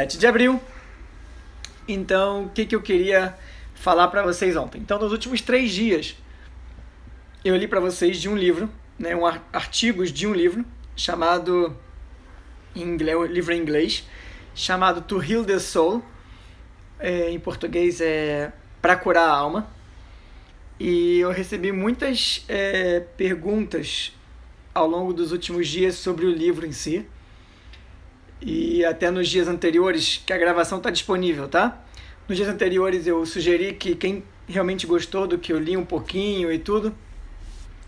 7 de abril. Então, o que eu queria falar para vocês ontem? Então, nos últimos 3 dias, eu li para vocês de um livro, né, artigos de um livro chamado, livro em inglês, chamado To Heal the Soul. Em português é Para Curar a Alma. E eu recebi muitas perguntas ao longo dos últimos dias sobre o livro em si. E até nos dias anteriores, que a gravação está disponível, tá? Nos dias anteriores eu sugeri que quem realmente gostou do que eu li um pouquinho e tudo,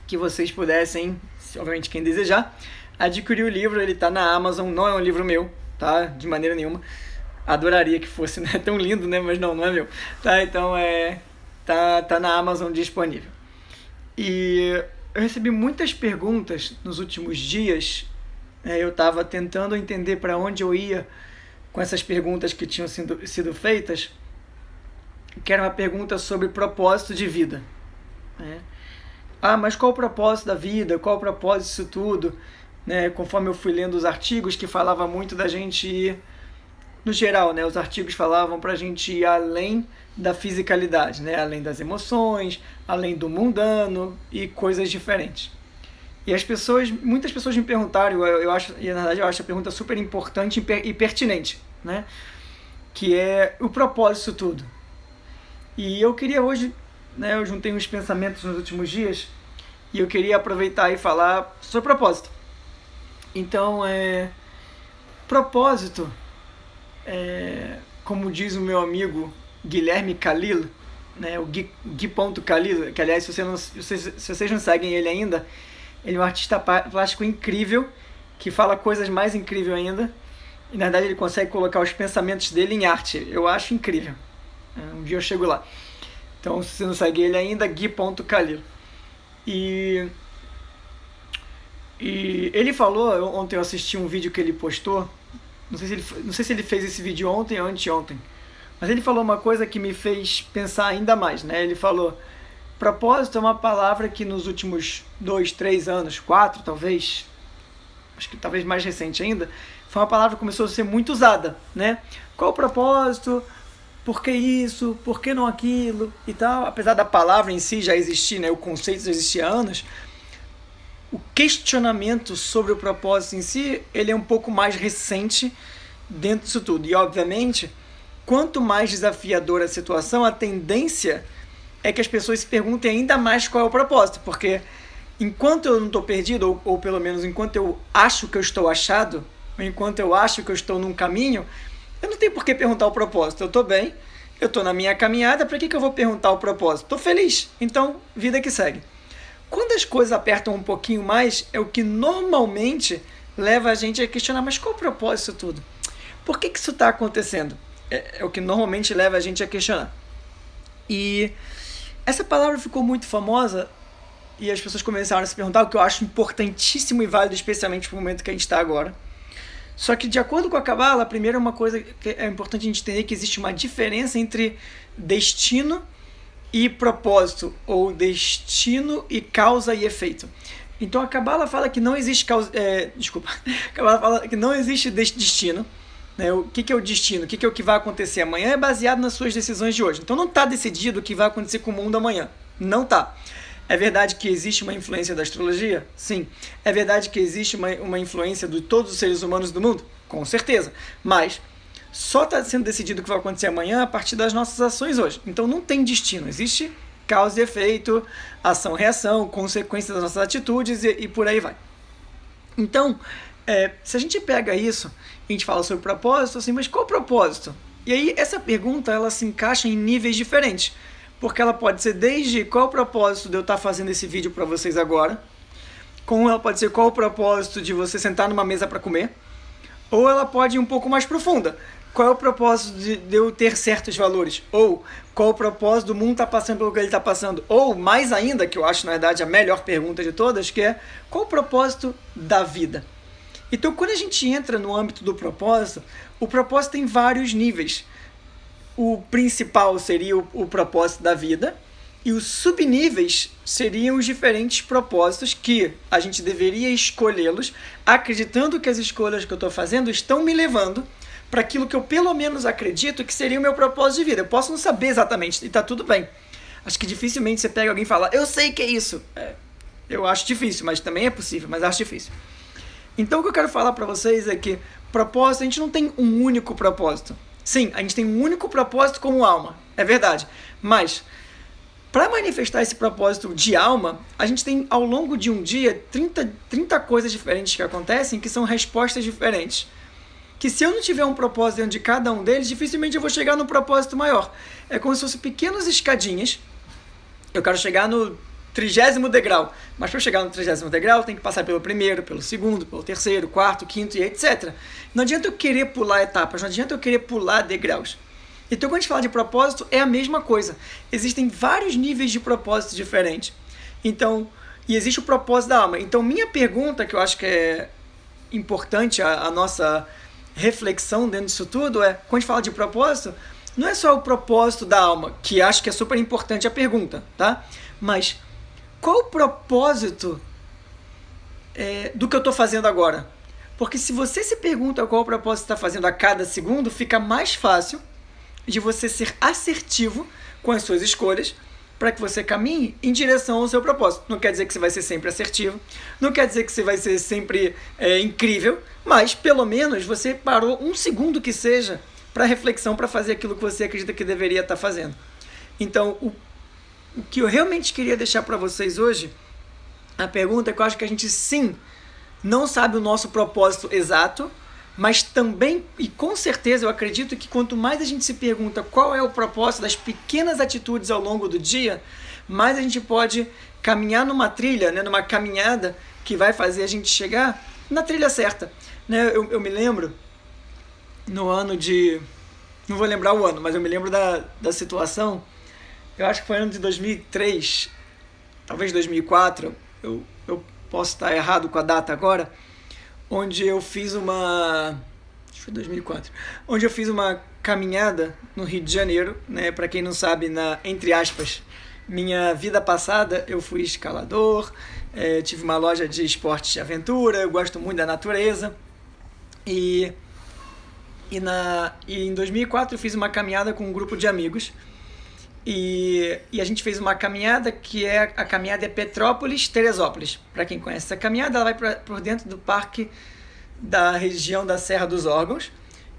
que vocês pudessem, obviamente quem desejar, adquirir o livro. Ele está na Amazon, não é um livro meu, tá? De maneira nenhuma. Adoraria que fosse, né? Tão lindo, né? Mas não é meu. Tá? Então tá na Amazon disponível. E eu recebi muitas perguntas nos últimos dias. Eu estava tentando entender para onde eu ia com essas perguntas que tinham sido feitas, que era uma pergunta sobre propósito de vida. Mas qual o propósito da vida? Qual o propósito disso tudo? Conforme eu fui lendo os artigos, que falava muito da gente ir, no geral, os artigos falavam para a gente ir além da fisicalidade, além das emoções, além do mundano e coisas diferentes. E muitas pessoas me perguntaram, na verdade eu acho a pergunta super importante e pertinente, que é o propósito disso tudo. E eu queria hoje, eu juntei uns pensamentos nos últimos dias, e eu queria aproveitar e falar sobre propósito. Então, propósito, como diz o meu amigo Guilherme Khalil, o Gui.Khalil, que aliás, se vocês não seguem ele ainda, ele é um artista plástico incrível, que fala coisas mais incríveis ainda. E na verdade ele consegue colocar os pensamentos dele em arte. Eu acho incrível. Um dia eu chego lá. Então, se você não segue ele ainda, Gui.Khalil. E ele falou, ontem eu assisti um vídeo que ele postou, não sei se ele fez esse vídeo ontem ou anteontem, mas ele falou uma coisa que me fez pensar ainda mais. Ele falou: propósito é uma palavra que nos últimos 2, 3 anos, 4 talvez, acho que talvez mais recente ainda, foi uma palavra que começou a ser muito usada, Qual o propósito? Por que isso? Por que não aquilo? E tal. Apesar da palavra em si já existir, o conceito já existia há anos, o questionamento sobre o propósito em si, ele é um pouco mais recente dentro disso tudo. E, obviamente, quanto mais desafiadora a situação, a tendência é que as pessoas se perguntem ainda mais qual é o propósito, porque enquanto eu não estou perdido, ou pelo menos enquanto eu acho que eu estou achado, ou enquanto eu acho que eu estou num caminho, eu não tenho por que perguntar o propósito. Eu estou bem, eu estou na minha caminhada, para que eu vou perguntar o propósito? Estou feliz, então vida que segue. Quando as coisas apertam um pouquinho mais, é o que normalmente leva a gente a questionar: mas qual o propósito disso tudo? Por que isso está acontecendo? É o que normalmente leva a gente a questionar. E essa palavra ficou muito famosa e as pessoas começaram a se perguntar, o que eu acho importantíssimo e válido, especialmente para o momento que a gente está agora. Só que, de acordo com a Kabbalah, a primeira uma coisa que é importante a gente entender, que existe uma diferença entre destino e propósito, ou destino e causa e efeito. Então a Kabbalah fala que não existe a Kabbalah fala que não existe destino. O que é o destino? O que é o que vai acontecer amanhã? É baseado nas suas decisões de hoje. Então não está decidido o que vai acontecer com o mundo amanhã. Não está. É verdade que existe uma influência da astrologia? Sim. É verdade que existe uma influência de todos os seres humanos do mundo? Com certeza. Mas só está sendo decidido o que vai acontecer amanhã a partir das nossas ações hoje. Então não tem destino. Existe causa e efeito, ação e reação, consequência das nossas atitudes e por aí vai. Então, se a gente pega isso, a gente fala sobre propósito, assim, mas qual o propósito? E aí essa pergunta, ela se encaixa em níveis diferentes, porque ela pode ser desde qual o propósito de eu estar fazendo esse vídeo para vocês agora, como ela pode ser qual o propósito de você sentar numa mesa para comer, ou ela pode ir um pouco mais profunda. Qual é o propósito de eu ter certos valores? Ou qual o propósito do mundo estar passando pelo que ele está passando? Ou, mais ainda, que eu acho, na verdade, a melhor pergunta de todas, que é: qual o propósito da vida? Então, quando a gente entra no âmbito do propósito, o propósito tem vários níveis. O principal seria o propósito da vida, e os subníveis seriam os diferentes propósitos que a gente deveria escolhê-los, acreditando que as escolhas que eu estou fazendo estão me levando para aquilo que eu pelo menos acredito que seria o meu propósito de vida. Eu posso não saber exatamente, e tá tudo bem. Acho que dificilmente você pega alguém e fala, eu sei que é isso. Eu acho difícil, mas também é possível, mas acho difícil. Então o que eu quero falar para vocês é que propósito, a gente não tem um único propósito. Sim, a gente tem um único propósito como alma, é verdade. Mas, para manifestar esse propósito de alma, a gente tem ao longo de um dia 30 coisas diferentes que acontecem que são respostas diferentes. Que se eu não tiver um propósito dentro de cada um deles, dificilmente eu vou chegar no propósito maior. É como se fossem pequenas escadinhas. Eu quero chegar no 30º degrau, mas para chegar no 30º degrau tem que passar pelo primeiro, pelo segundo, pelo terceiro, quarto, quinto e etc. Não adianta eu querer pular etapas, não adianta eu querer pular degraus. Então quando a gente fala de propósito é a mesma coisa. Existem vários níveis de propósito diferentes. Então, e existe o propósito da alma. Então minha pergunta, que eu acho que é importante a nossa reflexão dentro disso tudo é, quando a gente fala de propósito, não é só o propósito da alma, que acho que é super importante a pergunta, tá? Mas qual o propósito do que eu estou fazendo agora? Porque se você se pergunta qual o propósito você está fazendo a cada segundo, fica mais fácil de você ser assertivo com as suas escolhas para que você caminhe em direção ao seu propósito. Não quer dizer que você vai ser sempre assertivo, não quer dizer que você vai ser sempre incrível, mas pelo menos você parou um segundo que seja para reflexão, para fazer aquilo que você acredita que deveria estar fazendo. Então, o que eu realmente queria deixar para vocês hoje, a pergunta é que eu acho que a gente sim não sabe o nosso propósito exato, mas também, e com certeza eu acredito que quanto mais a gente se pergunta qual é o propósito das pequenas atitudes ao longo do dia, mais a gente pode caminhar numa trilha, né, numa caminhada que vai fazer a gente chegar na trilha certa. Né? Eu me lembro, no ano de... não vou lembrar o ano, mas eu me lembro da situação, eu acho que foi ano de 2003, talvez 2004, eu posso estar errado com a data agora, onde eu fiz acho que foi 2004, onde eu fiz uma caminhada no Rio de Janeiro, né? Para quem não sabe, entre aspas, minha vida passada eu fui escalador, tive uma loja de esportes de aventura, eu gosto muito da natureza, e em 2004 eu fiz uma caminhada com um grupo de amigos, e a gente fez uma caminhada que a caminhada é Petrópolis-Teresópolis. Para quem conhece essa caminhada, ela vai por dentro do parque da região da Serra dos Órgãos,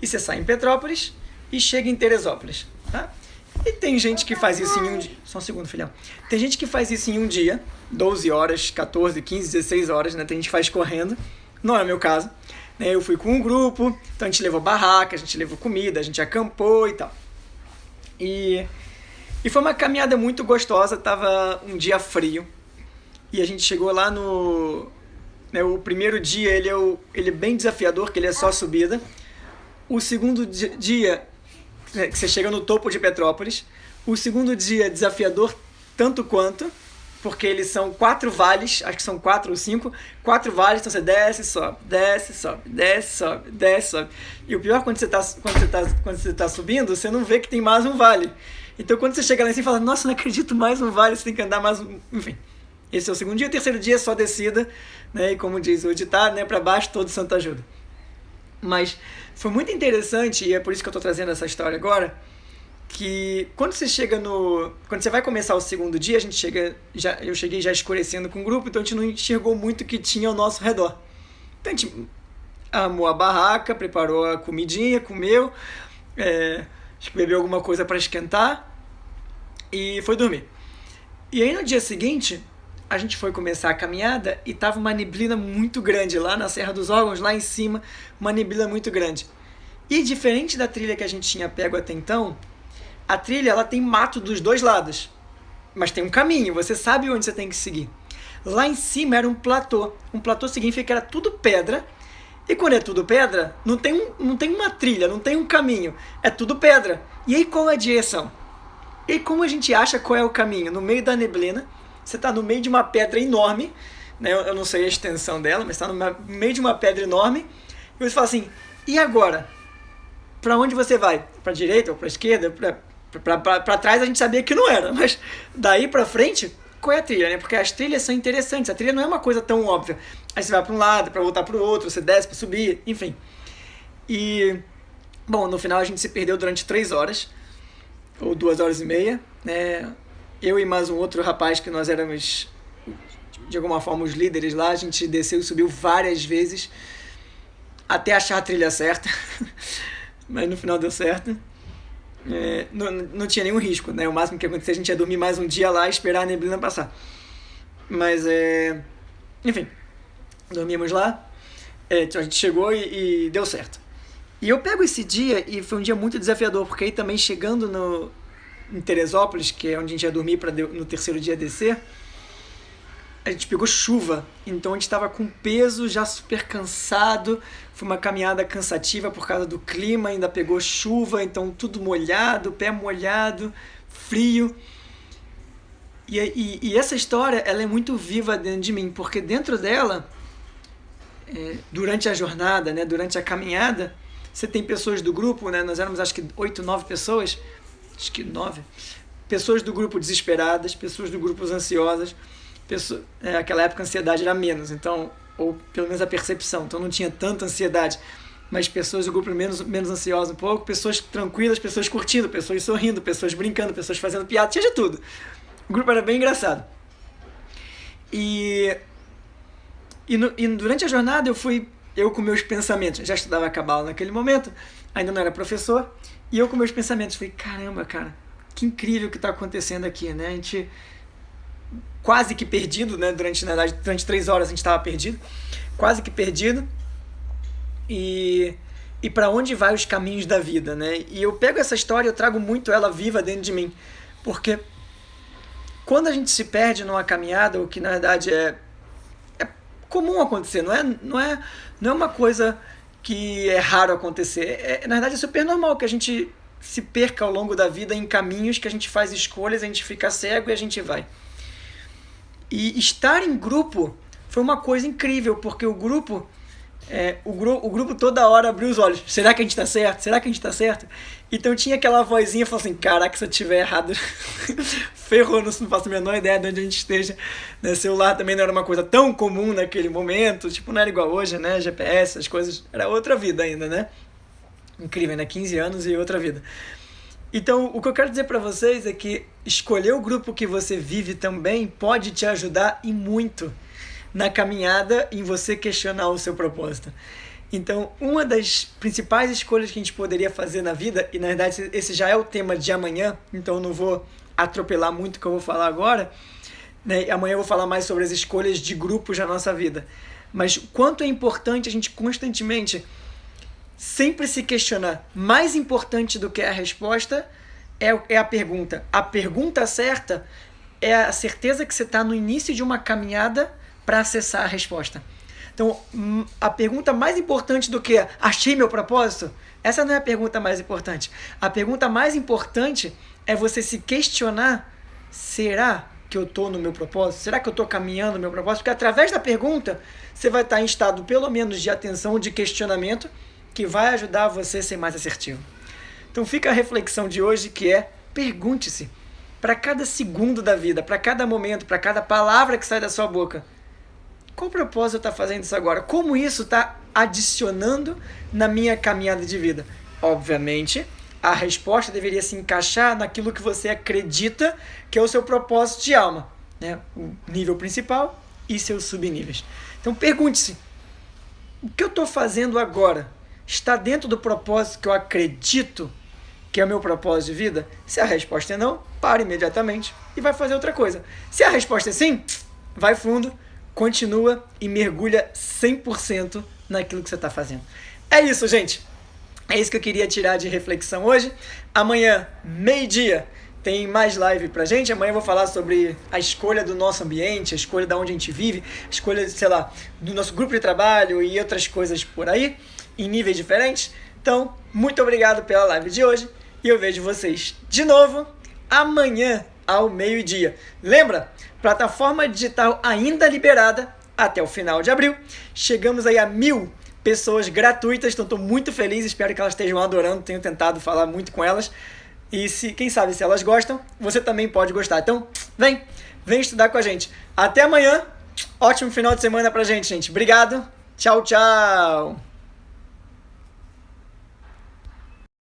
e você sai em Petrópolis e chega em Teresópolis, tá? E tem gente que faz isso em um dia. Só um segundo, filhão. Tem gente que faz isso em um dia, 12 horas, 14, 15, 16 horas, né? Tem gente que faz correndo. Não é o meu caso. Eu fui com um grupo, então a gente levou barraca, a gente levou comida, a gente acampou e tal. E foi uma caminhada muito gostosa, tava um dia frio, e a gente chegou lá no... o primeiro dia ele é bem desafiador, que ele é só subida. O segundo dia, que você chega no topo de Petrópolis. O segundo dia desafiador tanto quanto, porque eles são 4 vales, acho que são 4 ou 5, 4 vales, então você desce, sobe, desce, sobe, desce, sobe, desce, sobe. E o pior, quando você tá subindo, você não vê que tem mais um vale. Então quando você chega lá em cima e fala, nossa, não acredito, mais um vale, você tem que andar mais um... Enfim, esse é o segundo dia. O terceiro dia é só descida, né? E como diz o ditado, né? Para baixo todo santo ajuda. Mas foi muito interessante, e é por isso que eu estou trazendo essa história agora, que quando você chega quando você vai começar o segundo dia, eu cheguei já escurecendo com o grupo, então a gente não enxergou muito o que tinha ao nosso redor. Então a gente armou a barraca, preparou a comidinha, comeu, acho que bebeu alguma coisa para esquentar e foi dormir. E aí no dia seguinte, a gente foi começar a caminhada e tava uma neblina muito grande lá na Serra dos Órgãos, lá em cima, uma neblina muito grande. E diferente da trilha que a gente tinha pego até então, a trilha ela tem mato dos dois lados, mas tem um caminho, você sabe onde você tem que seguir. Lá em cima era um platô. Um platô significa que era tudo pedra. E quando é tudo pedra, não tem uma trilha, não tem um caminho. É tudo pedra. E aí qual é a direção? E aí como a gente acha qual é o caminho? No meio da neblina, você está no meio de uma pedra enorme, né? Eu não sei a extensão dela, mas está no meio de uma pedra enorme. E você fala assim, e agora? Para onde você vai? Para a direita ou para a esquerda? Para trás a gente sabia que não era, mas daí para frente... Qual é a trilha, né? Porque as trilhas são interessantes. A trilha não é uma coisa tão óbvia. Aí você vai para um lado, para voltar para o outro, você desce para subir, enfim. E Bom, no final a gente se perdeu durante 3 horas, ou 2 horas e meia, né? Eu e mais um outro rapaz que nós éramos, de alguma forma, os líderes lá, a gente desceu e subiu várias vezes até achar a trilha certa, mas no final deu certo. Não tinha nenhum risco, né? O máximo que acontecia, a gente ia dormir mais um dia lá e esperar a neblina passar. Mas, enfim, dormimos lá, a gente chegou e deu certo. E eu pego esse dia, e foi um dia muito desafiador, porque aí também chegando em Teresópolis, que é onde a gente ia dormir para no terceiro dia descer, a gente pegou chuva, então a gente estava com peso, já super cansado, foi uma caminhada cansativa por causa do clima, ainda pegou chuva, então tudo molhado, pé molhado, frio. E essa história, ela é muito viva dentro de mim, porque dentro dela, durante a jornada, né, durante a caminhada, você tem pessoas do grupo, né, nós éramos acho que 8, 9 pessoas, acho que 9, pessoas do grupo desesperadas, pessoas do grupo ansiosas, aquela época a ansiedade era menos, então, ou pelo menos a percepção, então não tinha tanta ansiedade, mas pessoas do grupo menos ansiosas um pouco, pessoas tranquilas, pessoas curtindo, pessoas sorrindo, pessoas brincando, pessoas fazendo piada, tinha de tudo. O grupo era bem engraçado. E durante a jornada eu com meus pensamentos, já estudava Cabala naquele momento, ainda não era professor, e eu com meus pensamentos, falei, caramba, cara, que incrível o que está acontecendo aqui, né? A gente quase que perdido, né? Durante 3 horas a gente estava perdido, quase que perdido, e para onde vai os caminhos da vida, né? E eu pego essa história, eu trago muito ela viva dentro de mim, porque quando a gente se perde numa caminhada, o que na verdade é comum acontecer, não é uma coisa que é raro acontecer, na verdade é super normal que a gente se perca ao longo da vida em caminhos que a gente faz escolhas, a gente fica cego e a gente vai. E estar em grupo foi uma coisa incrível, porque o grupo toda hora abriu os olhos. Será que a gente tá certo? Será que a gente tá certo? Então tinha aquela vozinha, falou assim, caraca, se eu tiver errado, ferrou, não faço a menor ideia de onde a gente esteja. Né? Celular também não era uma coisa tão comum naquele momento, tipo, não era igual hoje, né? GPS, as coisas, era outra vida ainda, né? Incrível, né? 15 anos e outra vida. Então, o que eu quero dizer para vocês é que escolher o grupo que você vive também pode te ajudar e muito na caminhada em você questionar o seu propósito. Então, uma das principais escolhas que a gente poderia fazer na vida, e na verdade esse já é o tema de amanhã, então eu não vou atropelar muito o que eu vou falar agora, né? Amanhã eu vou falar mais sobre as escolhas de grupos na nossa vida. Mas quanto é importante a gente constantemente sempre se questionar. Mais importante do que a resposta é a pergunta. A pergunta certa é a certeza que você está no início de uma caminhada para acessar a resposta. Então, a pergunta mais importante do que achei meu propósito, essa não é a pergunta mais importante. A pergunta mais importante é você se questionar, será que eu estou no meu propósito? Será que eu estou caminhando no meu propósito? Porque através da pergunta, você vai estar em estado pelo menos de atenção, de questionamento, que vai ajudar você a ser mais assertivo. Então fica a reflexão de hoje, que é, pergunte-se, para cada segundo da vida, para cada momento, para cada palavra que sai da sua boca, qual propósito está fazendo isso agora? Como isso está adicionando na minha caminhada de vida? Obviamente, a resposta deveria se encaixar naquilo que você acredita que é o seu propósito de alma, né? O nível principal e seus subníveis. Então pergunte-se, o que eu estou fazendo agora está dentro do propósito que eu acredito que é o meu propósito de vida? Se a resposta é não, para imediatamente e vai fazer outra coisa. Se a resposta é sim, vai fundo, continua e mergulha 100% naquilo que você está fazendo. É isso, gente. É isso que eu queria tirar de reflexão hoje. Amanhã, meio-dia, tem mais live pra gente. Amanhã eu vou falar sobre a escolha do nosso ambiente, a escolha de onde a gente vive, a escolha, sei lá, do nosso grupo de trabalho e outras coisas por aí, em níveis diferentes. Então, muito obrigado pela live de hoje e eu vejo vocês de novo amanhã ao meio-dia. Lembra? Plataforma digital ainda liberada até o final de abril. Chegamos aí a 1000 pessoas gratuitas, então estou muito feliz, espero que elas estejam adorando, tenho tentado falar muito com elas. E quem sabe se elas gostam, você também pode gostar. Então, vem estudar com a gente. Até amanhã, ótimo final de semana pra gente, gente. Obrigado, tchau, tchau.